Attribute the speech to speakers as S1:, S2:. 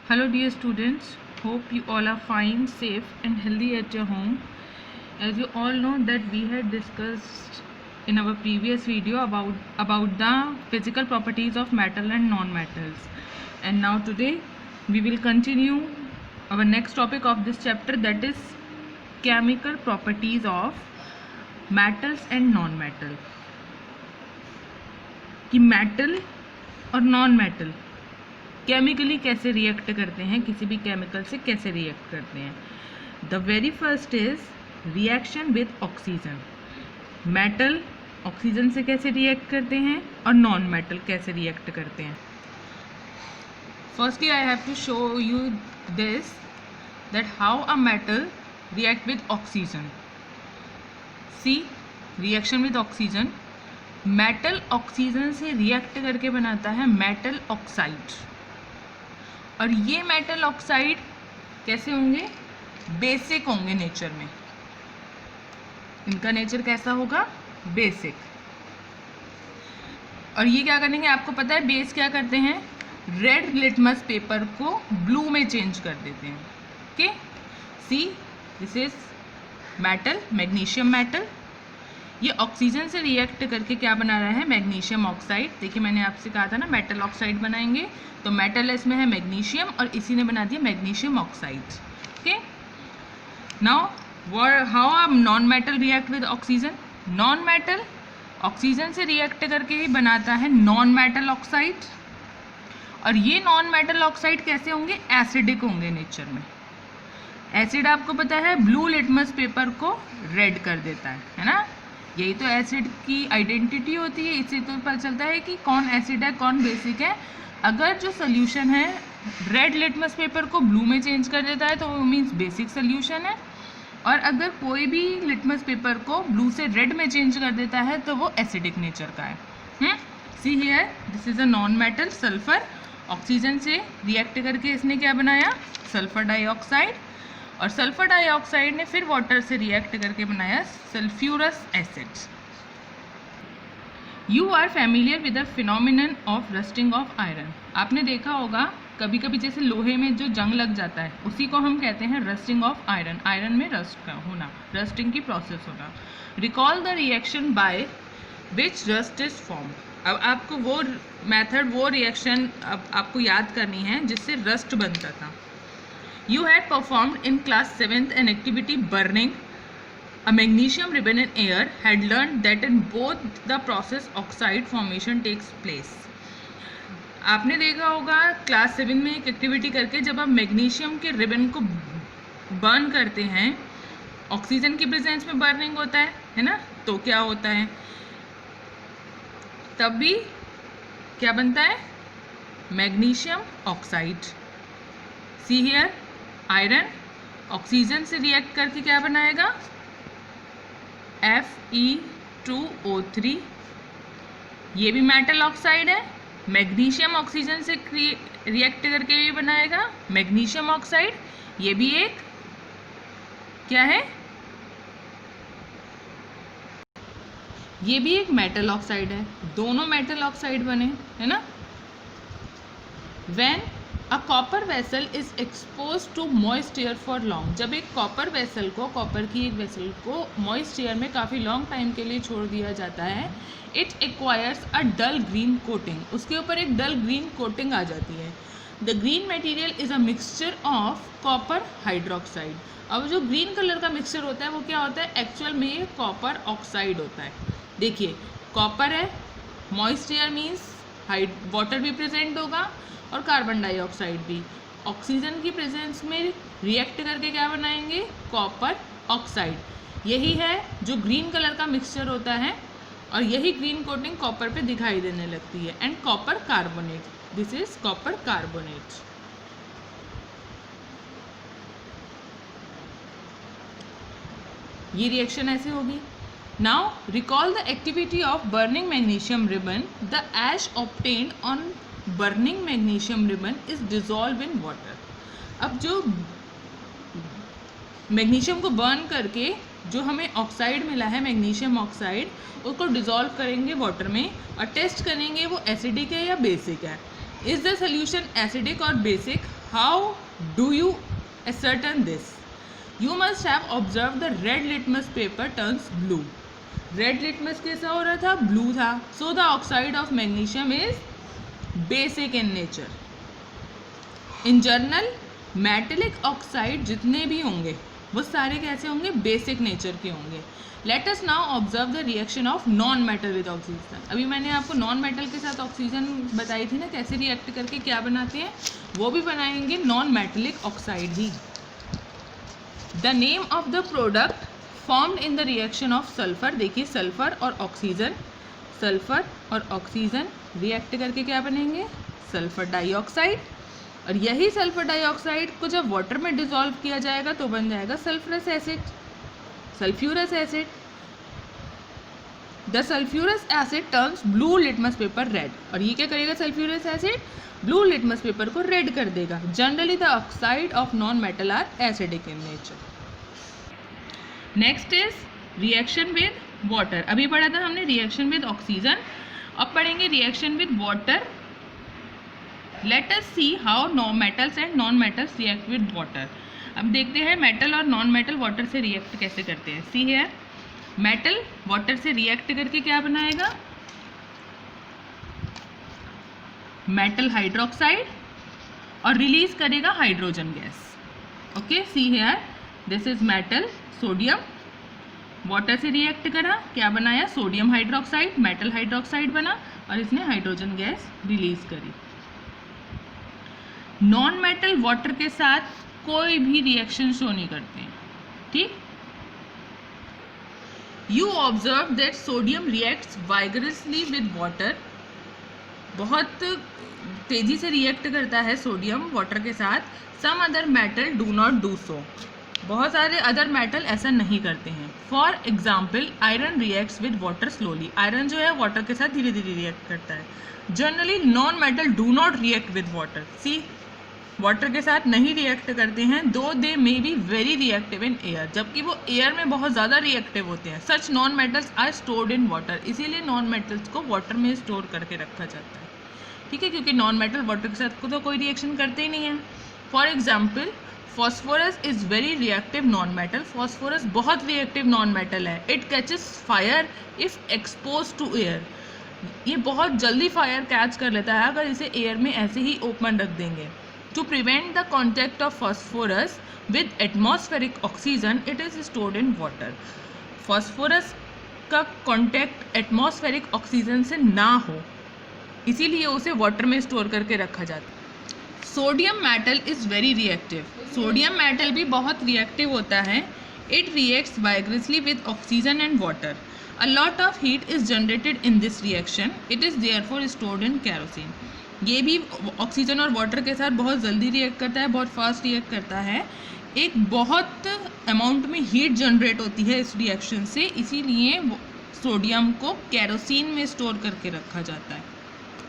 S1: Hello dear students, hope you all are fine, safe and healthy at your home. As you all know that we had discussed in our previous video about the physical properties of metal and non-metals. And now today we will continue our next topic of this chapter, that is chemical properties of metals and non-metal. कि metal और non metal chemically कैसे react करते हैं, किसी भी chemical से कैसे react करते हैं. The very first is reaction with oxygen. Metal oxygen से कैसे रिएक्ट करते हैं और नॉन मेटल कैसे रिएक्ट करते हैं. Firstly I have to show you this that how a metal react with oxygen. See, reaction with oxygen. Metal oxygen से react करके बनाता है मेटल ऑक्साइड. और ये मेटल ऑक्साइड कैसे होंगे? बेसिक होंगे नेचर में. इनका नेचर कैसा होगा? बेसिक. और ये क्या करेंगे, आपको पता है बेस क्या करते हैं? रेड लिटमस पेपर को ब्लू में चेंज कर देते हैं. Okay, see this is metal, magnesium metal. ये ऑक्सीजन से रिएक्ट करके क्या बना रहा है? Magnesium oxide. देखिए मैंने आपसे कहा था ना मेटल ऑक्साइड बनाएंगे, तो मेटल इसमें है मैग्नीशियम और इसी ने बना दिया magnesium oxide. Okay, now how a non metal react with oxygen. Non metal oxygen से रिएक्ट करके ही बनाता है नॉन मेटल ऑक्साइड. और ये नॉन मेटल ऑक्साइड कैसे होंगे? एसिडिक होंगे नेचर में. एसिड आपको पता है ब्लू लिटमस पेपर को रेड कर देता है ना. यही तो एसिड की आइडेंटिटी होती है. इससे तो पता चलता है कि कौन एसिड है कौन बेसिक है. अगर जो सोल्यूशन है रेड लिटमस पेपर को ब्लू में चेंज कर देता है तो वो मीन्स बेसिक सोल्यूशन है. और अगर कोई भी लिटमस पेपर को ब्लू से रेड में चेंज कर देता है तो वो एसिडिक नेचर का है. See here, this is a non metal sulphur. Oxygen से रिएक्ट करके इसने क्या बनाया? Sulphur dioxide. और सल्फर डाइऑक्साइड ने फिर वाटर से रिएक्ट करके बनाया sulphurous acid. You are familiar with the phenomenon of rusting of iron. आपने देखा होगा कभी कभी जैसे लोहे में जो जंग लग जाता है उसी को हम कहते हैं रस्टिंग ऑफ आयरन. आयरन में रस्ट होना, रस्टिंग की प्रोसेस होना. Recall the reaction by which rust is form. अब आपको वो मेथड, वो रिएक्शन अब आपको याद करनी है जिससे रस्ट बनता था. You had performed in class 7th an activity burning a magnesium ribbon in air, had learned that in both the process oxide formation takes place. आपने देखा होगा क्लास 7 में एक एक्टिविटी करके जब आप मैग्नीशियम के रिबन को बर्न करते हैं, ऑक्सीजन की प्रेजेंस में बर्निंग होता है ना, तो क्या होता है? तब भी क्या बनता है? Magnesium oxide. See here, iron oxygen से रिएक्ट करके क्या बनाएगा? Fe2O3. ये भी मेटल ऑक्साइड है. मैग्नीशियम ऑक्सीजन से रिएक्ट करके भी बनाएगा मैग्नीशियम ऑक्साइड. ये भी एक क्या है? ये भी एक मेटल ऑक्साइड है. दोनों मेटल ऑक्साइड बने, है ना. When a copper vessel is exposed to moist air for long. जब एक कॉपर वेसल को, कॉपर की एक वेसल को मॉइस्ट एयर में काफ़ी लॉन्ग टाइम के लिए छोड़ दिया जाता है, it acquires a dull green coating. उसके ऊपर एक डल ग्रीन कोटिंग आ जाती है. The green material is a mixture of copper hydroxide. अब जो ग्रीन कलर का मिक्सचर होता है वो क्या होता है? एक्चुअल में ये कॉपर ऑक्साइड होता है. देखिए कॉपर है, मॉइस्ट एयर मीन्स वाटर भी प्रेजेंट होगा और कार्बन डाइऑक्साइड भी. ऑक्सीजन की प्रेजेंस में रिएक्ट करके क्या बनाएंगे? Copper oxide. यही है जो ग्रीन कलर का मिक्सचर होता है और यही ग्रीन कोटिंग कॉपर पे दिखाई देने लगती है. And copper carbonate, this is copper carbonate. ये रिएक्शन ऐसे होगी. Now recall the activity of burning magnesium ribbon. The ash obtained on burning magnesium ribbon is dissolve in water. अब जो मैग्नीशियम को बर्न करके जो हमें ऑक्साइड मिला है मैग्नीशियम ऑक्साइड, उसको डिजॉल्व करेंगे वाटर में और टेस्ट करेंगे वो एसिडिक है या बेसिक है. इज द सोल्यूशन एसिडिक और basic? How do you ascertain this? You must have observed the red litmus paper turns blue. Red litmus कैसा हो रहा था? Blue था. So the oxide of magnesium is basic in nature. In general, metallic oxide जितने भी होंगे वो सारे कैसे होंगे? बेसिक नेचर के होंगे. Let us now observe the reaction of non-metal with oxygen. अभी मैंने आपको नॉन मेटल के साथ ऑक्सीजन बताई थी ना, कैसे रिएक्ट करके क्या बनाते हैं, वो भी बनाएंगे non metallic oxide he. The name of the product formed in the reaction of sulphur. देखिए सल्फर और ऑक्सीजन, सल्फर और ऑक्सीजन रिएक्ट करके क्या बनेंगे? Sulphur dioxide. और यही सल्फर डाइऑक्साइड को जब वाटर में डिसॉल्व किया जाएगा तो बन जाएगा sulphurous acid. Sulphurous acid. The sulphurous acid turns blue litmus paper red. और ये क्या करेगा? Sulphurous acid blue litmus paper को रेड कर देगा. Generally the oxide of non metal are acidic in nature. Next is reaction with water. अभी पढ़ा था हमने रिएक्शन विद ऑक्सीजन, अब पढ़ेंगे reaction with water. Let us see how non metals and non metals react with water. अब देखते हैं metal और नॉन मेटल वाटर से रिएक्ट कैसे करते हैं. सी है, मेटल वाटर से रिएक्ट करके क्या बनाएगा? मेटल हाइड्रोक्साइड और रिलीज करेगा हाइड्रोजन गैस. ओके, सी है, this is metal, sodium. Water से रिएक्ट करा, क्या बनाया? सोडियम हाइड्रोक्साइड, मेटल हाइड्रोक्साइड बना और इसने हाइड्रोजन गैस रिलीज करी. नॉन मेटल वाटर के साथ कोई भी रिएक्शन शो नहीं करते हैं. ठीक. You observe that sodium reacts vigorously with water. बहुत तेजी से रिएक्ट करता है सोडियम वाटर के साथ. Some other metal do not do so. बहुत सारे अदर मेटल ऐसा नहीं करते हैं. For example iron reacts with water slowly. Iron जो है वाटर के साथ धीरे धीरे रिएक्ट करता है. Generally non metal do not react with water. See, water के साथ नहीं रिएक्ट करते हैं, though they may be very reactive in air. जबकि वो एयर में बहुत ज़्यादा रिएक्टिव होते हैं. Such non metals are stored in water. इसीलिए नॉन मेटल्स को वाटर में स्टोर करके रखा जाता है. ठीक है, क्योंकि नॉन मेटल वाटर के साथ तो कोई रिएक्शन करते ही नहीं है. For example phosphorus is very reactive non metal. Phosphorus बहुत रिएक्टिव नॉन मेटल है. It catches fire if expose to air. ये बहुत जल्दी फायर कैच कर लेता है अगर इसे एयर में ऐसे ही ओपन रख देंगे. To prevent the contact of phosphorus with atmospheric oxygen, it is stored in water. Phosphorus का contact atmospheric oxygen से ना हो, इसीलिए उसे वाटर में स्टोर करके रखा जाता है. Sodium metal is very reactive. Sodium metal भी बहुत रिएक्टिव होता है. It reacts vigorously with oxygen and water. A lot of heat is generated in this reaction. It is therefore stored in kerosene. ये भी ऑक्सीजन और water के साथ बहुत जल्दी रिएक्ट करता है, बहुत फास्ट रिएक्ट करता है. एक बहुत अमाउंट में हीट जनरेट होती है इस रिएक्शन से, इसीलिए सोडियम को केरोसिन में स्टोर करके रखा जाता है.